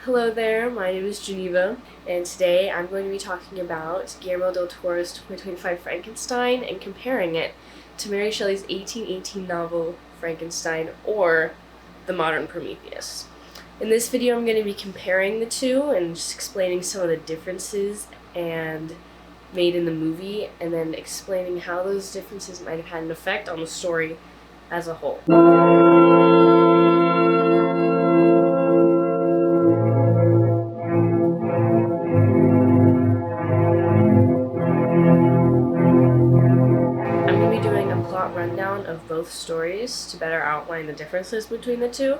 Hello there, my name is Geneva, and today I'm going to be talking about Guillermo del Toro's 2025 Frankenstein and comparing it to Mary Shelley's 1818 novel Frankenstein or the modern Prometheus. In this video I'm going to be comparing the two and just explaining some of the differences and made in the movie, and then explaining how those differences might have had an effect on the story as a whole. I'm going to be doing a plot rundown of both stories to better outline the differences between the two,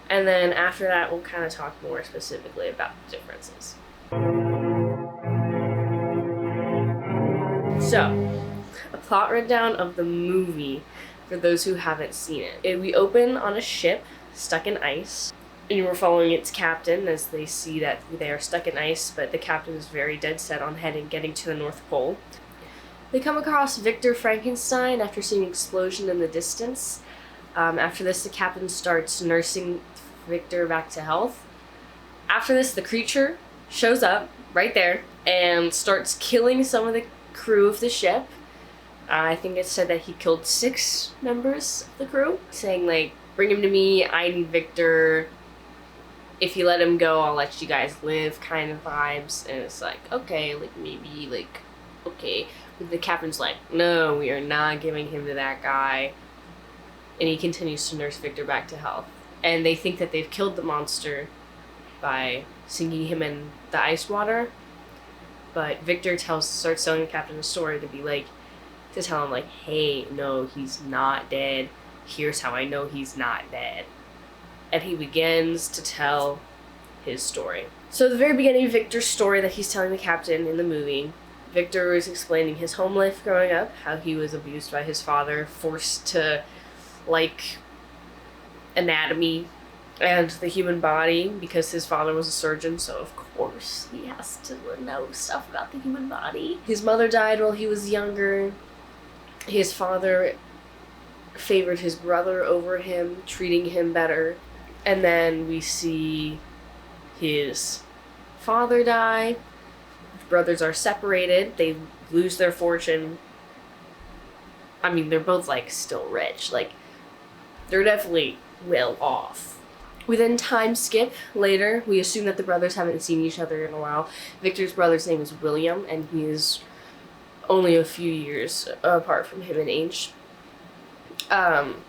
and then after that we'll kind of talk more specifically about the differences. So, a plot rundown of the movie for those who haven't seen it. We open on a ship stuck in ice, and we're following its captain as they see that they are stuck in ice, but the captain is very dead set on getting to the North Pole. They come across Victor Frankenstein after seeing an explosion in the distance. After this, the captain starts nursing Victor back to health. After this, the creature shows up right there and starts killing some of the crew of the ship. I think it said that he killed 6 members of the crew, saying like, bring him to me, I need Victor. If you let him go, I'll let you guys live kind of vibes. And it's like, okay, like maybe like, okay. But the captain's like, no, we are not giving him to that guy. And he continues to nurse Victor back to health. And they think that they've killed the monster by sinking him in the ice water. But Victor starts telling the captain a story to tell him like, hey, no, he's not dead. Here's how I know he's not dead. And he begins to tell his story. So at the very beginning of Victor's story that he's telling the captain in the movie, Victor is explaining his home life growing up, how he was abused by his father, forced to like anatomy and the human body because his father was a surgeon, so of course he has to know stuff about the human body. His mother died while he was younger. His father favored his brother over him, treating him better. And then we see his father die. The brothers are separated. They lose their fortune. I mean, they're both like still rich. Like, they're definitely well off. We then time skip later. We assume that the brothers haven't seen each other in a while. Victor's brother's name is William, and he is only a few years apart from him in age.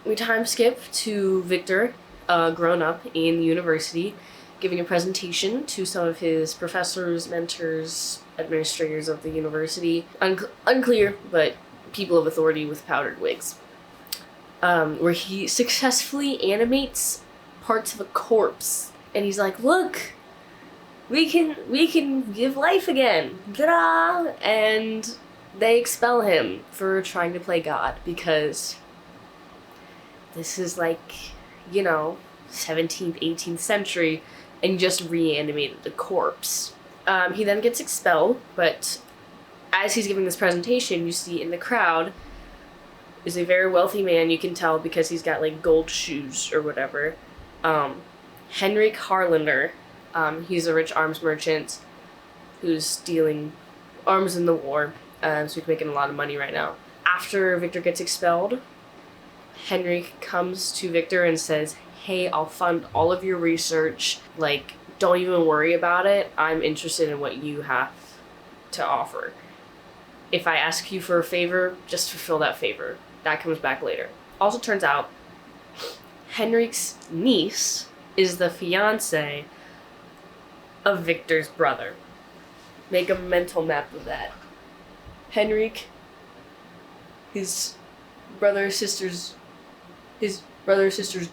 We time skip to Victor, grown up in university, giving a presentation to some of his professors, mentors, administrators of the university. Unclear, but people of authority with powdered wigs. Where he successfully animates parts of a corpse, and he's like, look, we can give life again, ta-da! And they expel him for trying to play God, because this is like, 17th, 18th century, and you just reanimated the corpse. He then gets expelled, but as he's giving this presentation, you see in the crowd is a very wealthy man, you can tell because he's got like gold shoes or whatever. Henrik Harlander. He's a rich arms merchant who's dealing arms in the war, so he's making a lot of money right now. After Victor gets expelled, Henrik comes to Victor and says, hey, I'll fund all of your research. Like, don't even worry about it. I'm interested in what you have to offer. If I ask you for a favor, just fulfill that favor. That comes back later. Also turns out, Henrik's niece is the fiancée of Victor's brother. Make a mental map of that. Henrik, his brother or sister's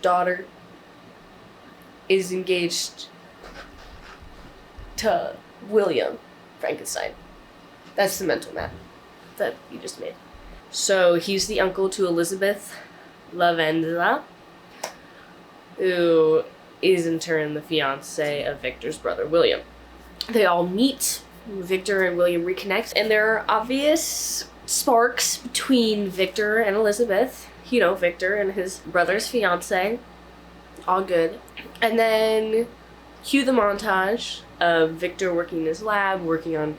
daughter, is engaged to William Frankenstein. That's the mental map that you just made. So he's the uncle to Elizabeth Lavenza, who is in turn the fiancée of Victor's brother William. They all meet, Victor and William reconnect, and there are obvious sparks between Victor and Elizabeth. Victor and his brother's fiancée. All good. And then Cue the montage of Victor working in his lab, working on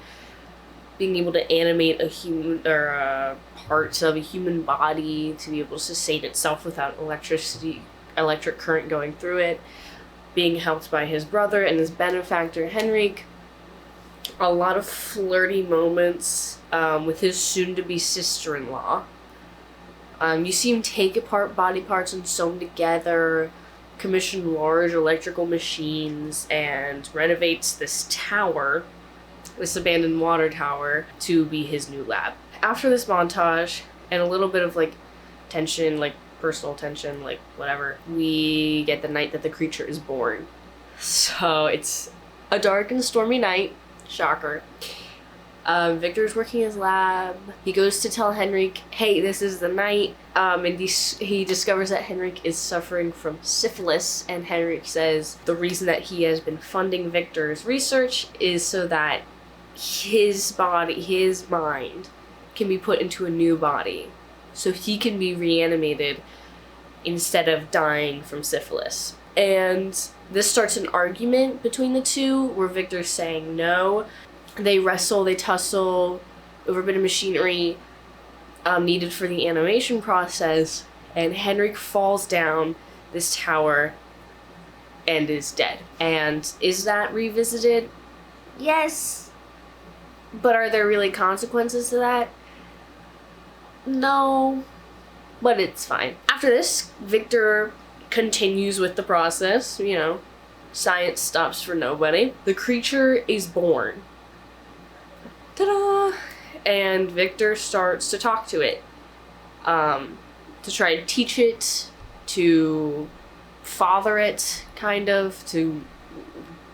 being able to animate a human or parts of a human body to be able to sustain itself without electric current going through it, being helped by his brother and his benefactor Henrik. A lot of flirty moments with his soon-to-be sister-in-law. You see him take apart body parts and sew them together, commission large electrical machines, and renovates this tower, this abandoned water tower, to be his new lab. After this montage, and a little bit of, like, tension, like, personal tension, like, whatever, we get the night that the creature is born. So, it's a dark and stormy night. Shocker. Victor's working in his lab. He goes to tell Henrik, hey, this is the night. And he discovers that Henrik is suffering from syphilis. And Henrik says the reason that he has been funding Victor's research is so that his body, his mind, can be put into a new body. So he can be reanimated instead of dying from syphilis. And this starts an argument between the two where Victor's saying no. They wrestle, they tussle over a bit of machinery needed for the animation process, and Henrik falls down this tower and is dead. And is that revisited? Yes. But are there really consequences to that? No. But it's fine. After this, Victor continues with the process, you know, science stops for nobody. The creature is born. Ta-da! And Victor starts to talk to it, to try to teach it, to father it, kind of, to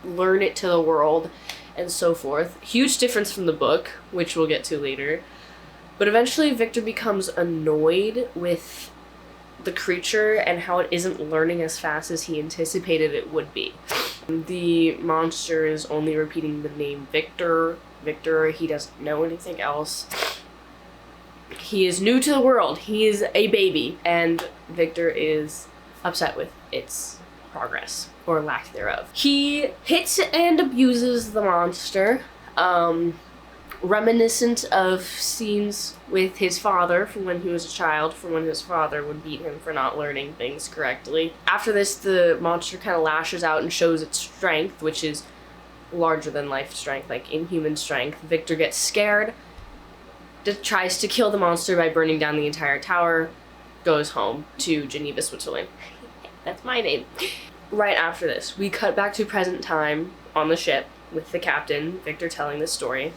learn it to the world, and so forth. Huge difference from the book, which we'll get to later. But eventually Victor becomes annoyed with the creature and how it isn't learning as fast as he anticipated it would be. The monster is only repeating the name Victor. He doesn't know anything else. He is new to the world. He is a baby. And Victor is upset with its progress, or lack thereof. He hits and abuses the monster, reminiscent of scenes with his father from when he was a child, from when his father would beat him for not learning things correctly. After this, the monster kind of lashes out and shows its strength, which is larger than life strength, like inhuman strength. Victor gets scared, tries to kill the monster by burning down the entire tower, goes home to Geneva, Switzerland. That's my name. Right after this, we cut back to present time on the ship with the captain, Victor telling this story.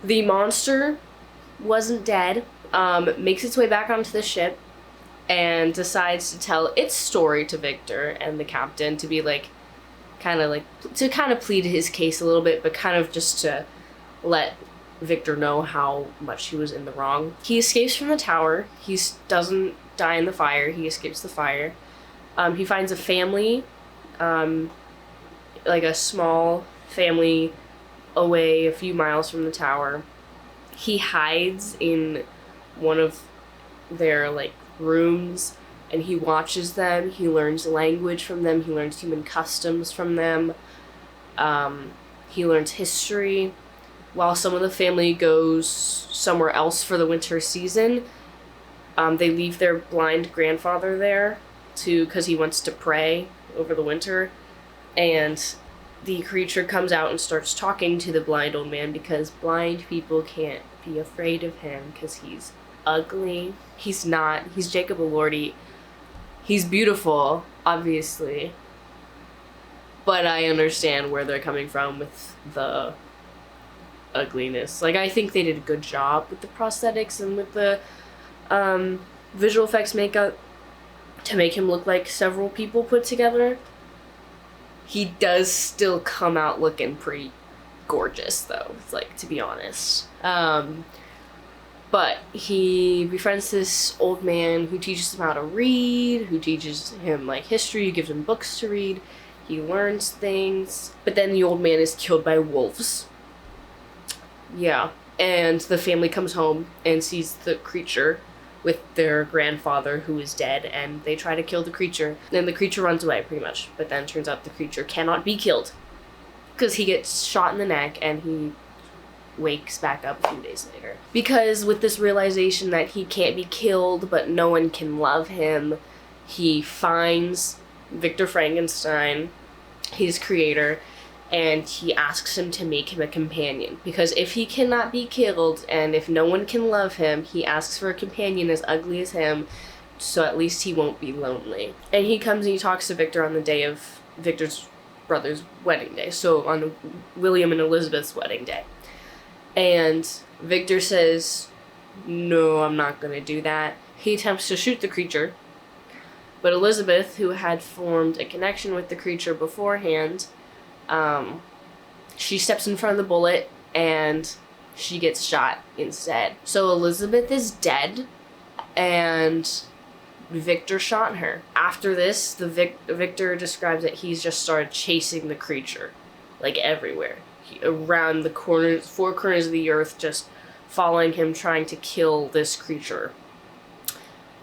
The monster wasn't dead, makes its way back onto the ship, and decides to tell its story to Victor and the captain to be like, kind of plead his case a little bit, but kind of just to let Victor know how much he was in the wrong. He escapes from the tower. He doesn't die in the fire. He escapes the fire. He finds a family, like a small family away a few miles from the tower. He hides in one of their, like, rooms, and he watches them. He learns language from them. He learns human customs from them. He learns history. While some of the family goes somewhere else for the winter season, they leave their blind grandfather there because he wants to pray over the winter. And the creature comes out and starts talking to the blind old man because blind people can't be afraid of him because he's ugly. He's not. He's Jacob Elordi. He's beautiful, obviously, but I understand where they're coming from with the ugliness. Like, I think they did a good job with the prosthetics and with the visual effects makeup to make him look like several people put together. He does still come out looking pretty gorgeous, though, like, to be honest. But he befriends this old man who teaches him how to read, who teaches him, like, history, who gives him books to read. He learns things. But then the old man is killed by wolves. Yeah. And the family comes home and sees the creature with their grandfather who is dead, and they try to kill the creature. Then the creature runs away, pretty much. But then turns out the creature cannot be killed because he gets shot in the neck and he wakes back up a few days later. Because with this realization that he can't be killed but no one can love him, he finds Victor Frankenstein, his creator, and he asks him to make him a companion. Because if he cannot be killed and if no one can love him, he asks for a companion as ugly as him, so at least he won't be lonely. And he comes and he talks to Victor on the day of Victor's brother's wedding day, so on William and Elizabeth's wedding day. And Victor says, no, I'm not gonna do that. He attempts to shoot the creature, but Elizabeth, who had formed a connection with the creature beforehand, she steps in front of the bullet and she gets shot instead. So Elizabeth is dead and Victor shot her. After this, Victor describes that he's just started chasing the creature, like everywhere. Around the corners, 4 corners of the earth, just following him, trying to kill this creature.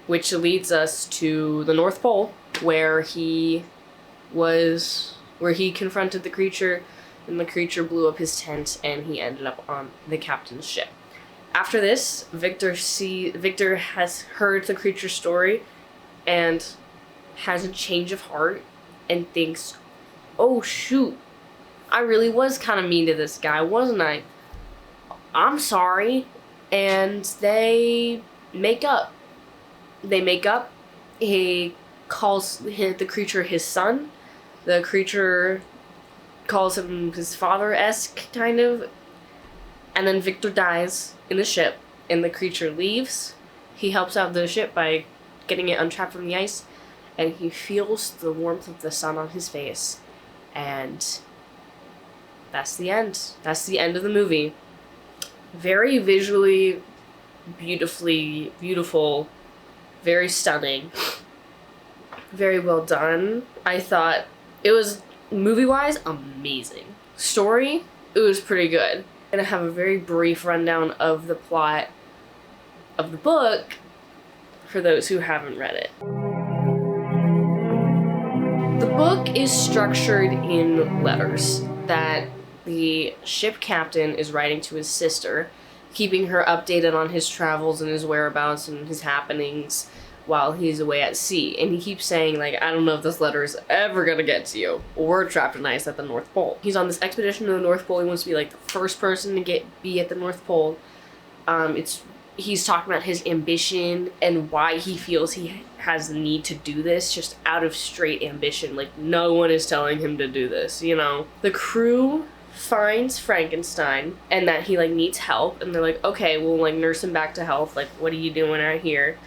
Which leads us to the North Pole, where he confronted the creature, and the creature blew up his tent, and he ended up on the captain's ship. After this, Victor has heard the creature's story, and has a change of heart, and thinks, oh shoot, I really was kind of mean to this guy, wasn't I? I'm sorry. And they make up. He calls the creature his son. The creature calls him his father-esque, kind of. And then Victor dies in the ship, and the creature leaves. He helps out the ship by getting it untrapped from the ice, and he feels the warmth of the sun on his face. And that's the end. That's the end of the movie. Very visually, beautiful, very stunning, very well done. I thought it was, movie-wise, amazing. Story, it was pretty good. I'm gonna have a very brief rundown of the plot of the book for those who haven't read it. The book is structured in letters that the ship captain is writing to his sister, keeping her updated on his travels and his whereabouts and his happenings while he's away at sea. And he keeps saying, like, I don't know if this letter is ever gonna get to you. We're trapped in ice at the North Pole. He's on this expedition to the North Pole. He wants to be like the first person to be at the North Pole. He's talking about his ambition and why he feels he has the need to do this, just out of straight ambition. Like, no one is telling him to do this, you know? The crew finds Frankenstein and that he, like, needs help, and they're like, okay, we'll, like, nurse him back to health. Like, what are you doing out here?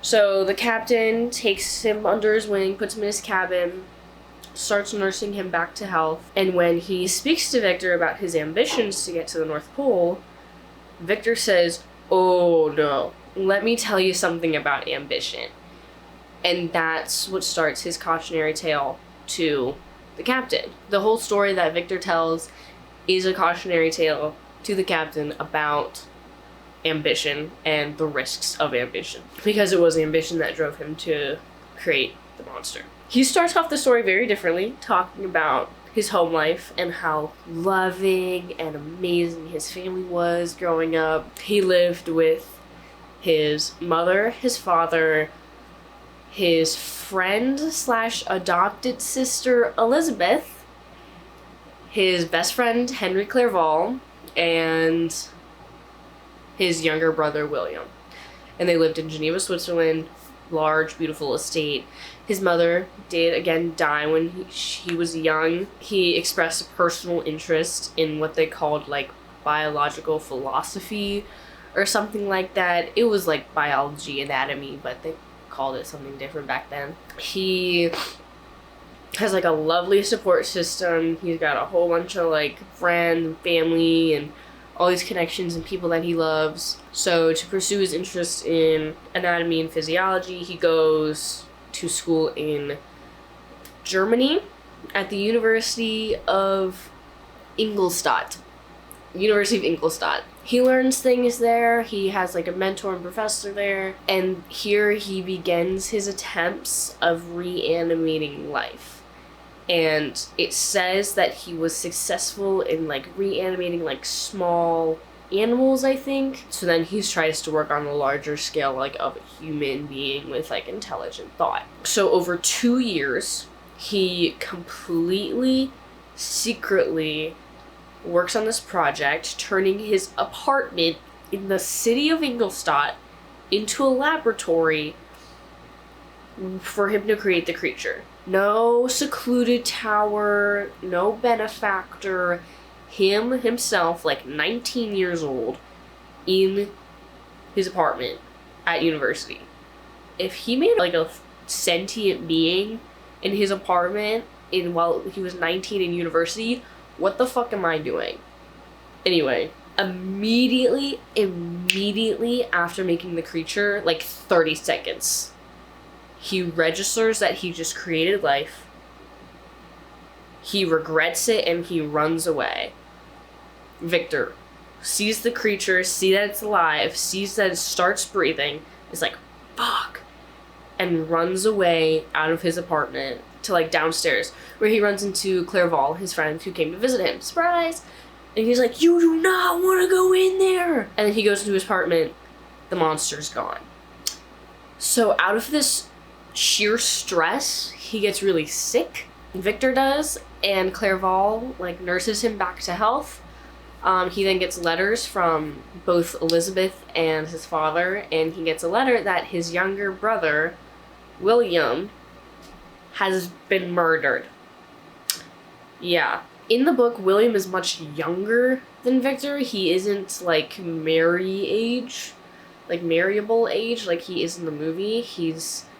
So the captain takes him under his wing, puts him in his cabin, starts nursing him back to health, and when he speaks to Victor about his ambitions to get to the North Pole, Victor says, oh no, let me tell you something about ambition. And that's what starts his cautionary tale to the captain. The whole story that Victor tells is a cautionary tale to the captain about ambition and the risks of ambition, because it was ambition that drove him to create the monster. He starts off the story very differently, talking about his home life and how loving and amazing his family was growing up. He lived with his mother, his father, his friend / adopted sister Elizabeth, his best friend Henry Clerval, and his younger brother William. And they lived in Geneva, Switzerland, large, beautiful estate. His mother did, again, die when he was young. He expressed a personal interest in what they called, like, biological philosophy or something like that. It was like biology, anatomy, but they called it something different back then. He has, like, a lovely support system. He's got a whole bunch of, like, friends and family and all these connections and people that he loves. So to pursue his interest in anatomy and physiology, he goes to school in Germany at the University of Ingolstadt. University of Ingolstadt. He learns things there. He has like a mentor and professor there. And here he begins his attempts of reanimating life. And it says that he was successful in like reanimating like small animals, I think. So then he tries to work on a larger scale, like of a human being with like intelligent thought. So over 2 years, he completely secretly works on this project, turning his apartment in the city of Ingolstadt into a laboratory for him to create the creature. No secluded tower, no benefactor, him himself, like 19 years old, in his apartment at university. If he made like a sentient being in his apartment while he was 19 in university, what the fuck am I doing? Anyway, immediately after making the creature, like 30 seconds, he registers that he just created life. He regrets it and he runs away. Victor sees the creature, sees that it's alive, sees that it starts breathing, is like, fuck, and runs away out of his apartment to like downstairs, where he runs into Clerval, his friend who came to visit him. Surprise! And he's like, you do not want to go in there! And then he goes into his apartment, the monster's gone. So out of this sheer stress, he gets really sick. Victor does, and Clerval like nurses him back to health. He then gets letters from both Elizabeth and his father, and he gets a letter that his younger brother, William, has been murdered. Yeah. In the book, William is much younger than Victor. He isn't like marryable age like he is in the movie.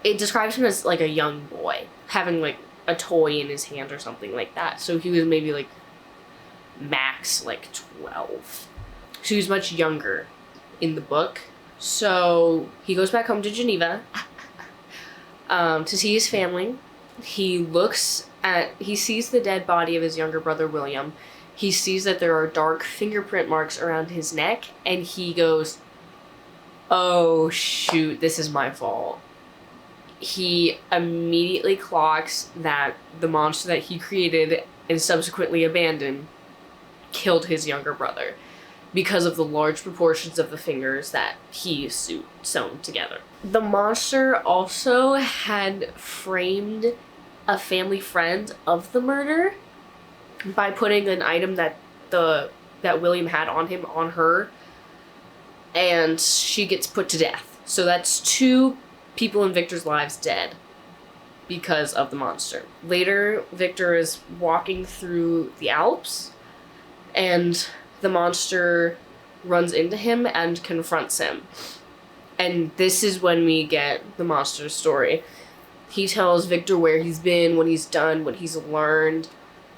It describes him as like a young boy, having like a toy in his hand or something like that. So he was maybe like max like 12. So he was much younger in the book. So he goes back home to Geneva to see his family. He sees the dead body of his younger brother, William. He sees that there are dark fingerprint marks around his neck, and he goes, oh shoot, this is my fault. He immediately clocks that the monster that he created and subsequently abandoned killed his younger brother because of the large proportions of the fingers that he sewn together. The monster also had framed a family friend of the murder by putting an item that William had on him on her, and she gets put to death. So that's 2 people in Victor's lives dead because of the monster. Later, Victor is walking through the Alps, and the monster runs into him and confronts him. And this is when we get the monster's story. He tells Victor where he's been, what he's done, what he's learned,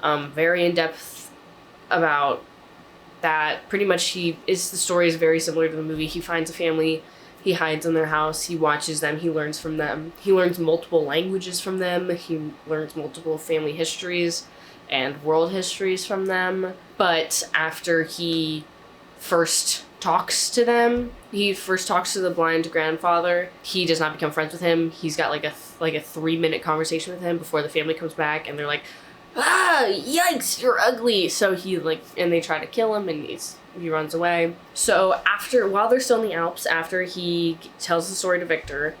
very in-depth about that. Pretty much the story is very similar to the movie. He finds a family, he hides in their house, he watches them, he learns from them. He learns multiple languages from them, he learns multiple family histories and world histories from them. But after he first talks to them, he first talks to the blind grandfather, he does not become friends with him. He's got like a 3-minute conversation with him before the family comes back, and they're like, ah, yikes, you're ugly. So and they try to kill him, and he runs away. So while they're still in the Alps, after he tells the story to Victor,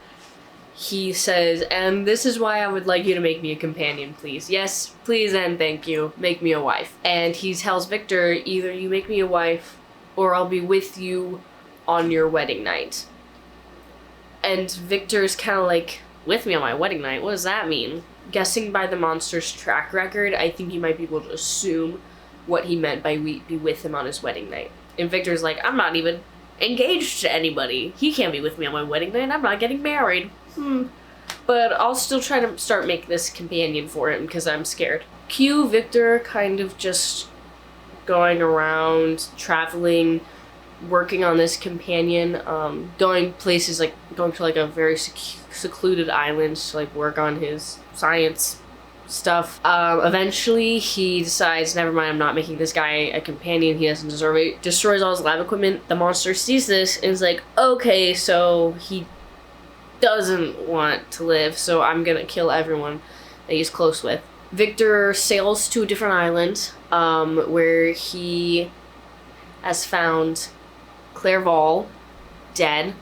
he says, and this is why I would like you to make me a companion, please. Yes, please and thank you. Make me a wife. And he tells Victor, either you make me a wife or I'll be with you on your wedding night. And Victor's kind of like, with me on my wedding night? What does that mean? Guessing by the monster's track record, I think you might be able to assume what he meant by be with him on his wedding night. And Victor's like, I'm not even engaged to anybody. He can't be with me on my wedding night. I'm not getting married. But I'll still try to make this companion for him because I'm scared. Cue Victor kind of just going around, traveling, working on this companion, going places, like going to like a very secluded island to like work on his science stuff. Eventually he decides, never mind, I'm not making this guy a companion, he doesn't deserve it. Destroys all his lab equipment. The monster sees this and is like, okay, so he doesn't want to live, so I'm gonna kill everyone that he's close with. Victor sails to a different island, where he has found Clerval dead,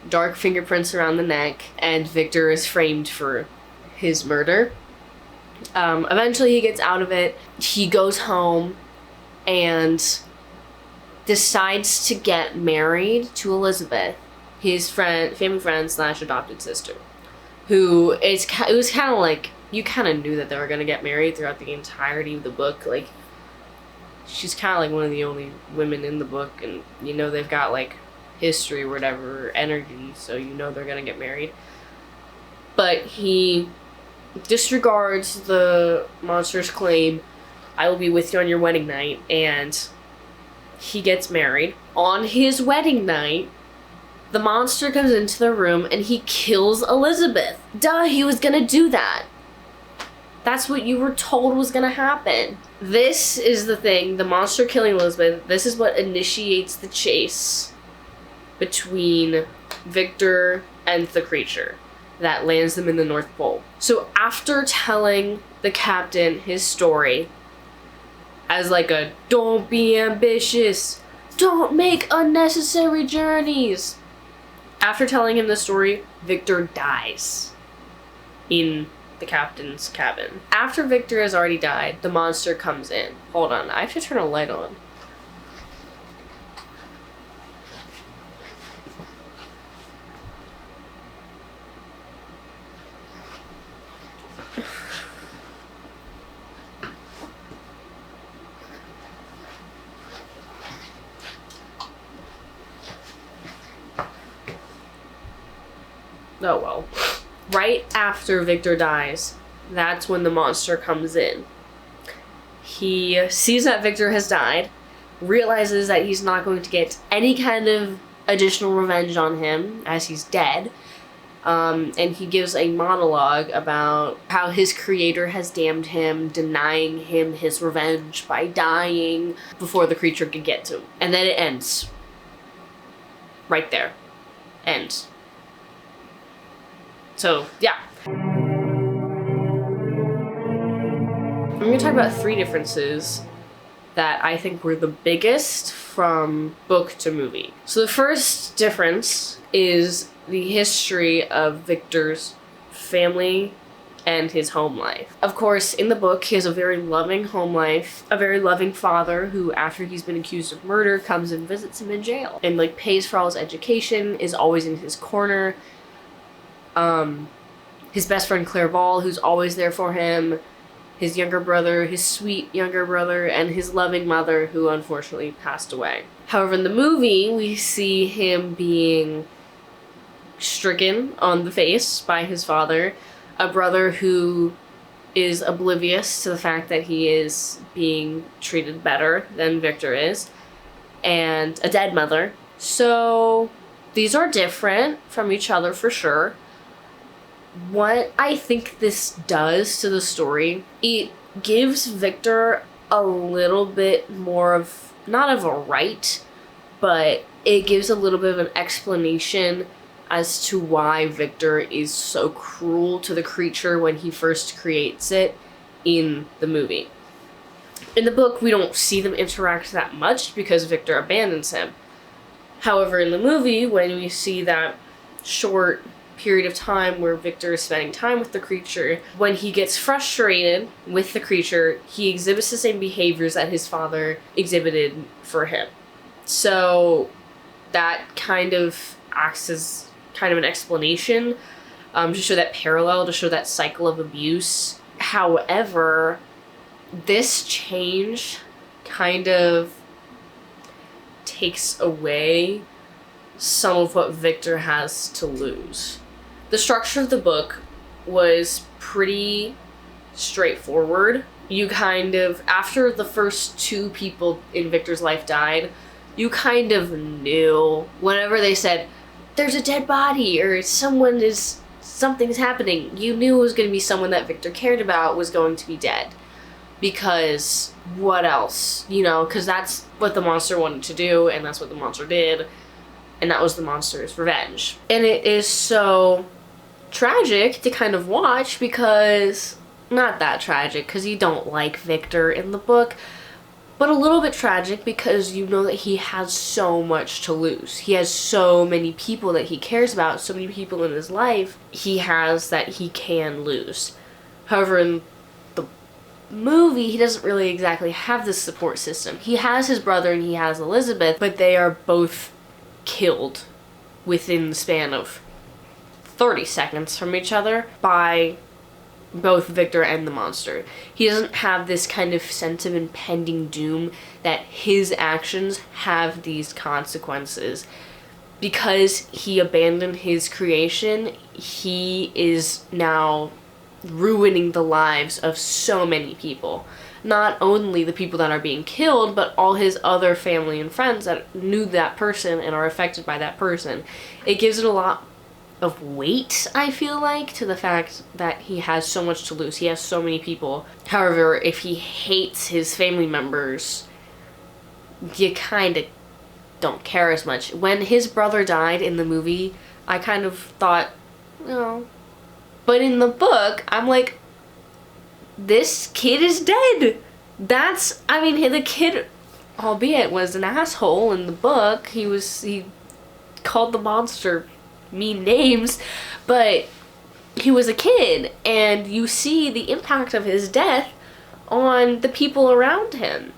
dark fingerprints around the neck, and Victor is framed for his murder. Eventually he gets out of it. He goes home and decides to get married to Elizabeth, his family friend / adopted sister, who is, it was kind of like, you kind of knew that they were going to get married throughout the entirety of the book. Like, she's kind of like one of the only women in the book, and you know they've got like history or whatever, energy, so you know they're going to get married. But he disregards the monster's claim, I will be with you on your wedding night, and he gets married. On his wedding night, the monster comes into the room and he kills Elizabeth. Duh, he was gonna do that. That's what you were told was gonna happen. This is the thing, the monster killing Elizabeth, this is what initiates the chase between Victor and the creature that lands them in the North Pole. So after telling the captain his story as like a, don't be ambitious, don't make unnecessary journeys, after telling him the story, Victor dies in the captain's cabin. After Victor has already died, the monster comes in. Hold on, I have to turn a light on. Oh well. Right after Victor dies, that's when the monster comes in. He sees that Victor has died, realizes that he's not going to get any kind of additional revenge on him as he's dead, and he gives a monologue about how his creator has damned him, denying him his revenge by dying before the creature could get to him. And then it ends. Right there. Ends. So, yeah. I'm going to talk about 3 differences that I think were the biggest from book to movie. So the first difference is the history of Victor's family and his home life. Of course, in the book, he has a very loving home life, a very loving father who, after he's been accused of murder, comes and visits him in jail and like pays for all his education, is always in his corner. His best friend Clerval, who's always there for him, his younger brother, his sweet younger brother, and his loving mother, who unfortunately passed away. However, in the movie, we see him being stricken on the face by his father, a brother who is oblivious to the fact that he is being treated better than Victor is, and a dead mother. So these are different from each other for sure. What I think this does to the story, it gives Victor a little bit more of, not of a right, but it gives a little bit of an explanation as to why Victor is so cruel to the creature when he first creates it in the movie. In the book, we don't see them interact that much because Victor abandons him. However, in the movie, when we see that short period of time where Victor is spending time with the creature, when he gets frustrated with the creature, he exhibits the same behaviors that his father exhibited for him. So that kind of acts as kind of an explanation to show that parallel, to show that cycle of abuse. However, this change kind of takes away some of what Victor has to lose. The structure of the book was pretty straightforward. You kind of, after the first 2 people in Victor's life died, you kind of knew whenever they said, there's a dead body, or someone is something's happening. You knew it was going to be someone that Victor cared about was going to be dead. Because what else? You know, because that's what the monster wanted to do, and that's what the monster did, and that was the monster's revenge. And it is so tragic to kind of watch, because, not that tragic, because you don't like Victor in the book, but a little bit tragic because you know that he has so much to lose. He has so many people that he cares about, so many people in his life he has that he can lose. However, in the movie, he doesn't really exactly have this support system. He has his brother and he has Elizabeth, but they are both killed within the span of 30 seconds from each other by both Victor and the monster. He doesn't have this kind of sense of impending doom that his actions have these consequences. Because he abandoned his creation, he is now ruining the lives of so many people. Not only the people that are being killed, but all his other family and friends that knew that person and are affected by that person. It gives it a lot of weight, I feel like, to the fact that he has so much to lose. He has so many people. However, if he hates his family members, you kind of don't care as much. When his brother died in the movie, I kind of thought, no. But in the book, I'm like, this kid is dead. I mean, the kid, albeit was an asshole in the book, he called the monster mean names, but he was a kid, and you see the impact of his death on the people around him.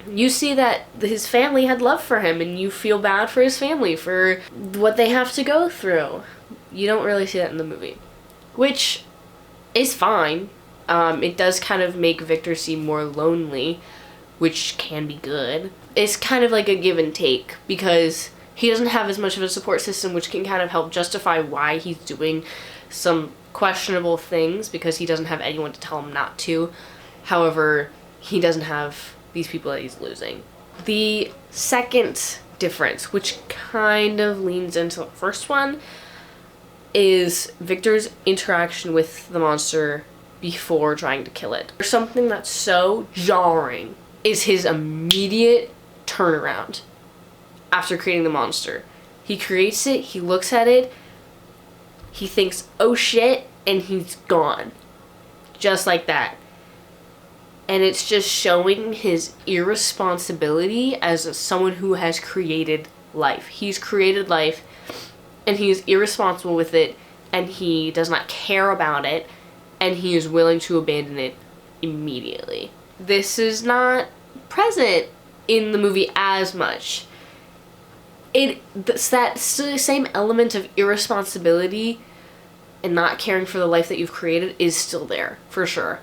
You see that his family had love for him, and you feel bad for his family for what they have to go through. You don't really see that in the movie, which is fine. It does kind of make Victor seem more lonely, which can be good. It's kind of like a give and take, because he doesn't have as much of a support system, which can kind of help justify why he's doing some questionable things, because he doesn't have anyone to tell him not to. However, he doesn't have these people that he's losing. The second difference, which kind of leans into the first one, is Victor's interaction with the monster before trying to kill it. There's something that's so jarring is his immediate turnaround after creating the monster. He creates it, he looks at it, he thinks, oh shit, and he's gone. Just like that. And it's just showing his irresponsibility as someone who has created life. He's created life, and he is irresponsible with it, and he does not care about it, and he is willing to abandon it immediately. This is not present in the movie as much. It's that same element of irresponsibility and not caring for the life that you've created is still there, for sure.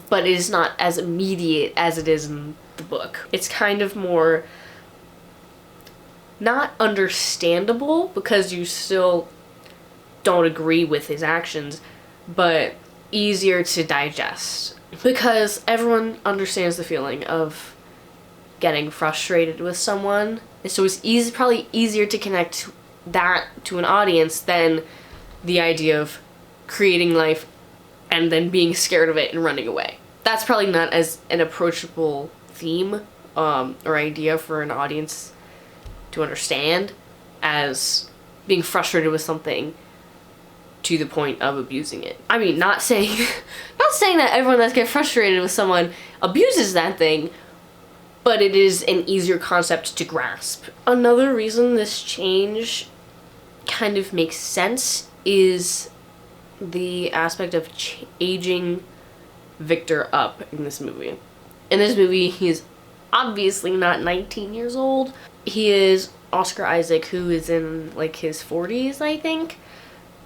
But it is not as immediate as it is in the book. It's kind of more not understandable, because you still don't agree with his actions, but easier to digest. Because everyone understands the feeling of getting frustrated with someone. And so it's probably easier to connect that to an audience than the idea of creating life and then being scared of it and running away. That's probably not as an approachable theme or idea for an audience to understand as being frustrated with something to the point of abusing it. I mean, not saying that everyone that gets frustrated with someone abuses that thing, but it is an easier concept to grasp. Another reason this change kind of makes sense is the aspect of aging Victor up in this movie. In this movie, he's obviously not 19 years old. He is Oscar Isaac, who is in like his 40s, I think.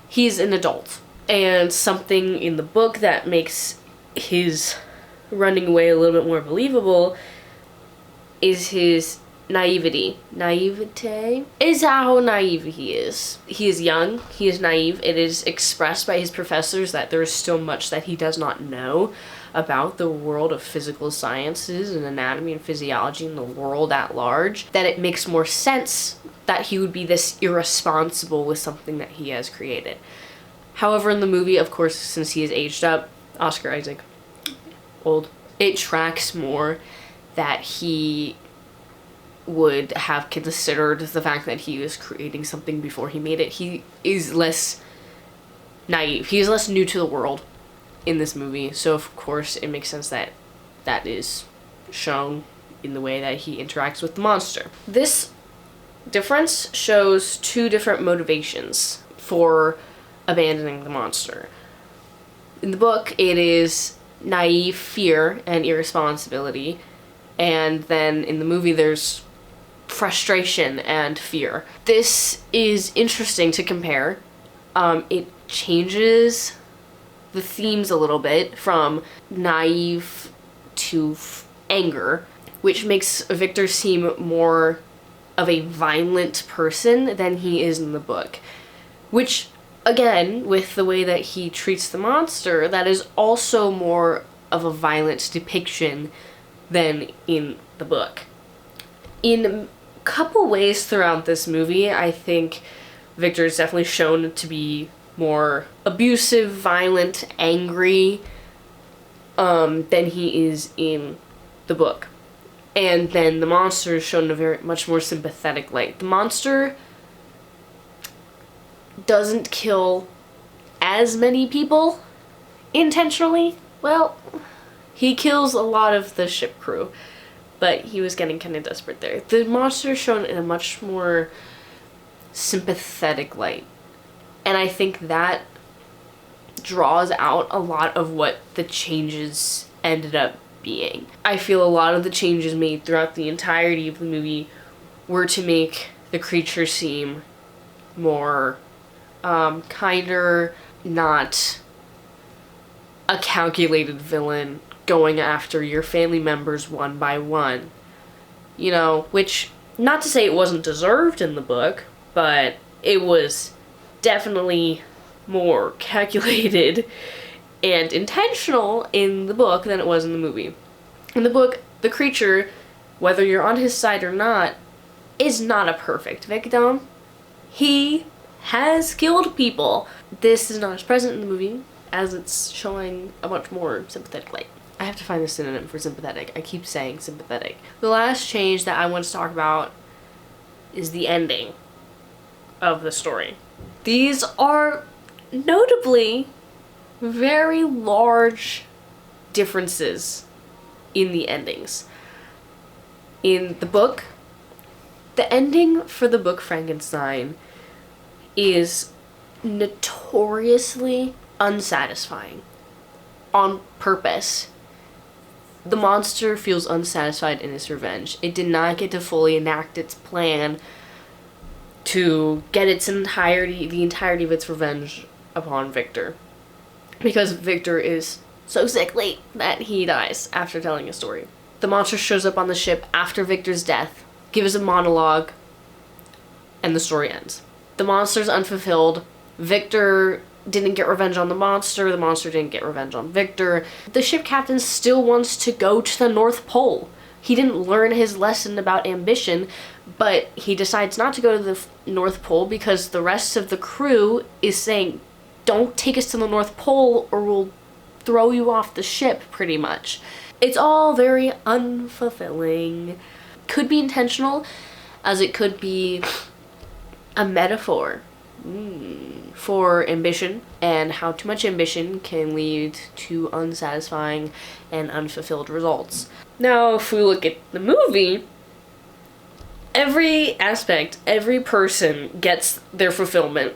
He's an adult. And something in the book that makes his running away a little bit more believable is his naivety. Naivete is how naive he is. He is young, he is naive. It is expressed by his professors that there is still much that he does not know about the world of physical sciences and anatomy and physiology and the world at large, that it makes more sense that he would be this irresponsible with something that he has created. However, in the movie, of course, since he is aged up, Oscar Isaac, old, it tracks more that he would have considered the fact that he was creating something before he made it. He is less naive. He is less new to the world in this movie. So, of course, it makes sense that that is shown in the way that he interacts with the monster. This difference shows two different motivations for abandoning the monster. In the book, it is naive fear and irresponsibility, and then in the movie there's frustration and fear. This is interesting to compare. It changes the themes a little bit from naive to anger, which makes Victor seem more of a violent person than he is in the book. Which, again, with the way that he treats the monster, that is also more of a violent depiction than in the book. In a couple ways throughout this movie, I think Victor is definitely shown to be more abusive, violent, angry than he is in the book. And then the monster is shown in a very much more sympathetic light. The monster doesn't kill as many people intentionally. Well, he kills a lot of the ship crew, but he was getting kind of desperate there. The monster is shown in a much more sympathetic light. And I think that draws out a lot of what the changes ended up being. I feel a lot of the changes made throughout the entirety of the movie were to make the creature seem more kinder, not a calculated villain going after your family members one by one. You know, which, not to say it wasn't deserved in the book, but it was definitely more calculated and intentional in the book than it was in the movie. In the book, the creature, whether you're on his side or not, is not a perfect victim. He has killed people. This is not as present in the movie, as it's showing a much more sympathetic light. I have to find a synonym for sympathetic. I keep saying sympathetic. The last change that I want to talk about is the ending of the story. These are notably very large differences in the endings. In the book, the ending for the book Frankenstein is notoriously unsatisfying on purpose. The monster feels unsatisfied in its revenge. It did not get to fully enact its plan to get the entirety of its revenge upon Victor. Because Victor is so sickly that he dies after telling a story. The monster shows up on the ship after Victor's death, gives a monologue, and the story ends. The monster's unfulfilled. Victor didn't get revenge on the monster didn't get revenge on Victor. The ship captain still wants to go to the North Pole. He didn't learn his lesson about ambition, but he decides not to go to the North Pole because the rest of the crew is saying, don't take us to the North Pole or we'll throw you off the ship, pretty much. It's all very unfulfilling. Could be intentional, as it could be a metaphor for ambition and how too much ambition can lead to unsatisfying and unfulfilled results. Now, if we look at the movie, every aspect, every person gets their fulfillment.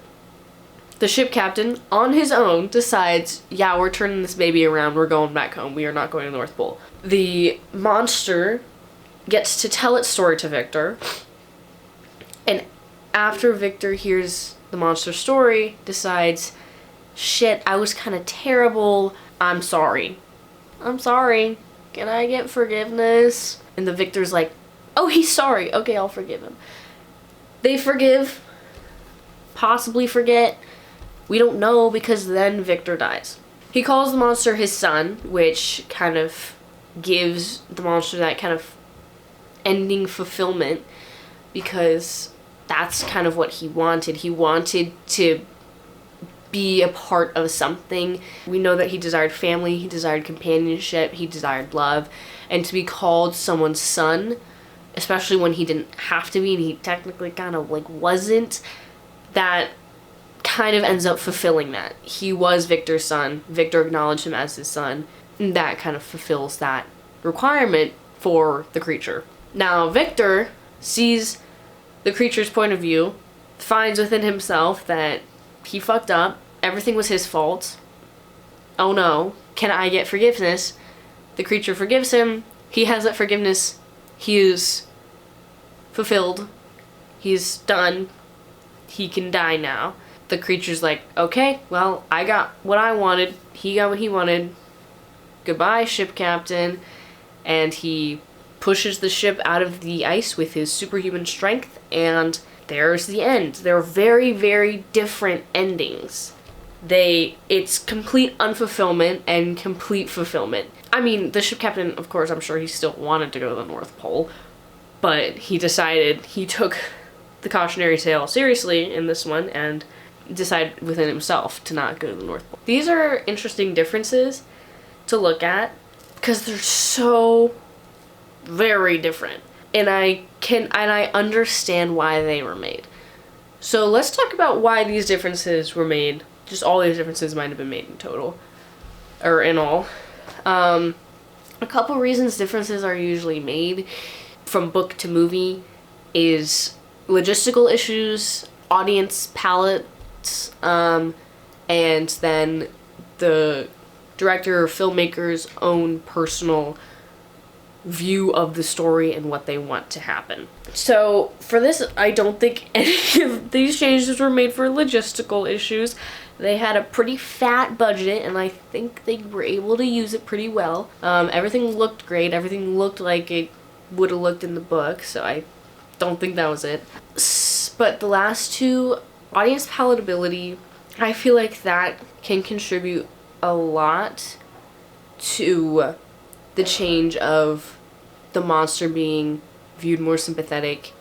The ship captain, on his own, decides, yeah, we're turning this baby around, we're going back home, we are not going to the North Pole. The monster gets to tell its story to Victor, and after Victor hears the monster's story, decides, shit, I was kind of terrible, I'm sorry. I'm sorry. Can I get forgiveness? And the Victor's like, oh, he's sorry. Okay, I'll forgive him. They forgive, possibly forget. We don't know, because then Victor dies. He calls the monster his son, which kind of gives the monster that kind of ending fulfillment, because that's kind of what he wanted. He wanted to be a part of something. We know that he desired family, he desired companionship, he desired love, and to be called someone's son, especially when he didn't have to be and he technically kind of like wasn't, that kind of ends up fulfilling that. He was Victor's son. Victor acknowledged him as his son. And that kind of fulfills that requirement for the creature. Now, Victor sees the creature's point of view, finds within himself that he fucked up, everything was his fault. Oh no, can I get forgiveness? The creature forgives him. He has that forgiveness. He is fulfilled. He's done. He can die now. The creature's like, okay, well, I got what I wanted. He got what he wanted. Goodbye, ship captain. And he pushes the ship out of the ice with his superhuman strength, and there's the end. They're very, very different endings. It's complete unfulfillment and complete fulfillment. I mean, the ship captain, of course, I'm sure he still wanted to go to the North Pole, but he took the cautionary tale seriously in this one and decided within himself to not go to the North Pole. These are interesting differences to look at because they're so very different. And I understand why they were made. So let's talk about why these differences were made. Just all these differences might have been made in total. Or in all. A couple reasons differences are usually made from book to movie is logistical issues, audience palettes, and then the director or filmmaker's own personal view of the story and what they want to happen. So for this, I don't think any of these changes were made for logistical issues. They had a pretty fat budget and I think they were able to use it pretty well. Everything looked great. Everything looked like it would have looked in the book, so I don't think that was it. But the last two, audience palatability, I feel like that can contribute a lot to the change of the monster being viewed more sympathetic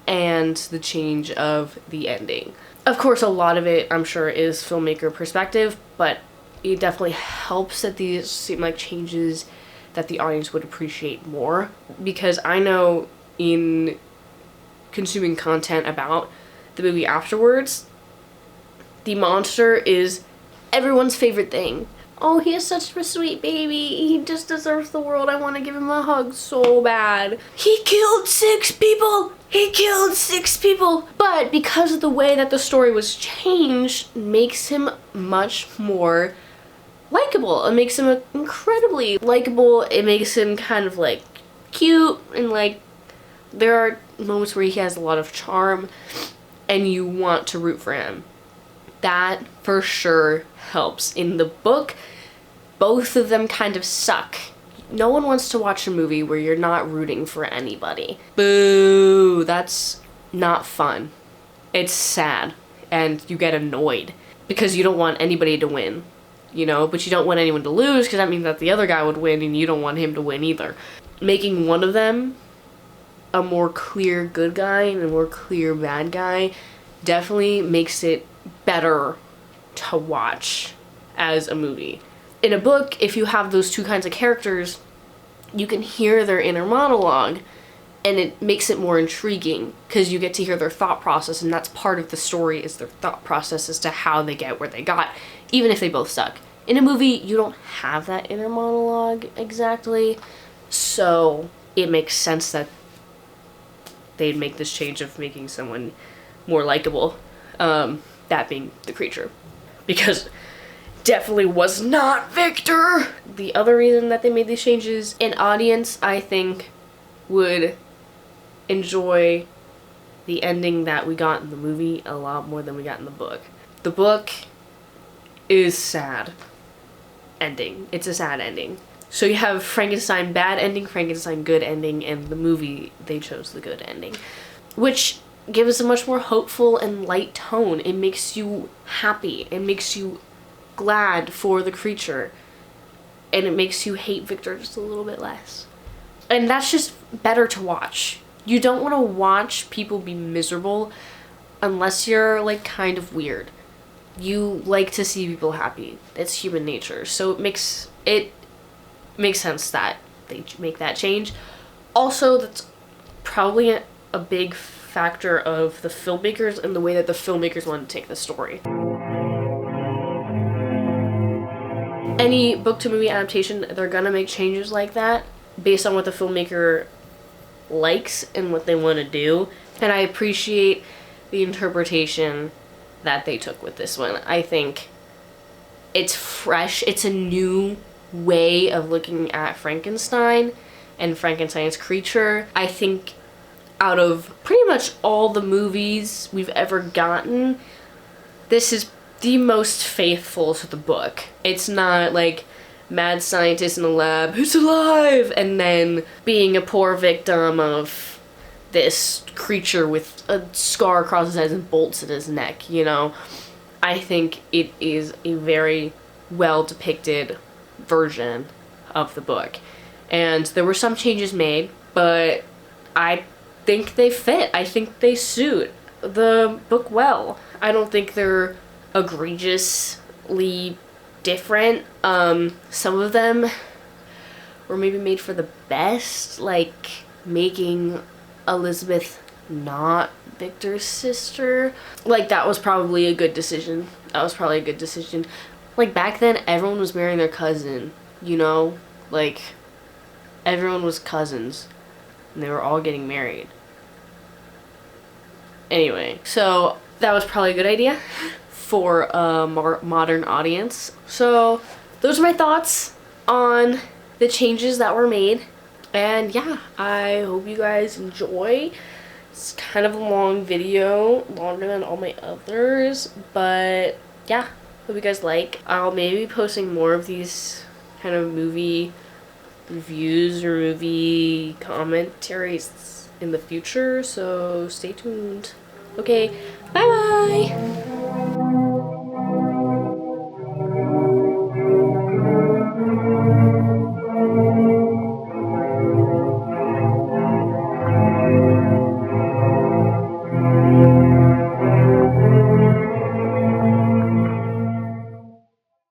and the change of the ending. Of course, a lot of it, I'm sure, is filmmaker perspective, but it definitely helps that these seem like changes that the audience would appreciate more, because I know in consuming content about the movie afterwards, the monster is everyone's favorite thing. Oh, he is such a sweet baby. He just deserves the world. I want to give him a hug so bad. He killed 6 people. He killed 6 people. But because of the way that the story was changed, makes him much more likable. It makes him incredibly likable. It makes him kind of like cute, and like there are moments where he has a lot of charm and you want to root for him. That for sure helps. In the book, both of them kind of suck. No one wants to watch a movie where you're not rooting for anybody. Boo! That's not fun. It's sad. And you get annoyed because you don't want anybody to win, you know, but you don't want anyone to lose because that means that the other guy would win and you don't want him to win either. Making one of them a more clear good guy and a more clear bad guy definitely makes it better to watch as a movie. In a book, if you have those two kinds of characters, you can hear their inner monologue and it makes it more intriguing because you get to hear their thought process, and that's part of the story, is their thought process as to how they get where they got, even if they both suck. In a movie, you don't have that inner monologue exactly, so it makes sense that they'd make this change of making someone more likable, that being the creature, because definitely was not Victor. The other reason that they made these changes, an audience, I think, would enjoy the ending that we got in the movie a lot more than we got in the book. The book is sad ending. It's a sad ending. So you have Frankenstein bad ending, Frankenstein good ending, and the movie, they chose the good ending, which gives a much more hopeful and light tone. It makes you happy. It makes you glad for the creature. And it makes you hate Victor just a little bit less. And that's just better to watch. You don't want to watch people be miserable unless you're like kind of weird. you like to see people happy. It's human nature. So it makes sense that they make that change. Also, that's probably a big factor of the filmmakers and the way that the filmmakers want to take the story. Any book to movie adaptation, they're gonna make changes like that based on what the filmmaker likes and what they want to do. And I appreciate the interpretation that they took with this one. I think it's fresh. It's a new way of looking at Frankenstein and Frankenstein's creature. I think out of pretty much all the movies we've ever gotten, this is the most faithful to the book. It's not like mad scientist in a lab who's alive and then being a poor victim of this creature with a scar across his head and bolts in his neck, you know? I think it is a very well depicted version of the book. And there were some changes made, but I think they fit. I think they suit the book well. I don't think they're egregiously different. Some of them were maybe made for the best, like making Elizabeth not Victor's sister. Like, that was probably a good decision. Like, back then, everyone was marrying their cousin, you know? Like, everyone was cousins, and they were all getting married. Anyway, so that was probably a good idea for a more modern audience. So those are my thoughts on the changes that were made. And yeah, I hope you guys enjoy. It's kind of a long video, longer than all my others, but yeah, hope you guys like. I'll maybe be posting more of these kind of movie reviews or movie commentaries in the future, so stay tuned. Okay, bye bye!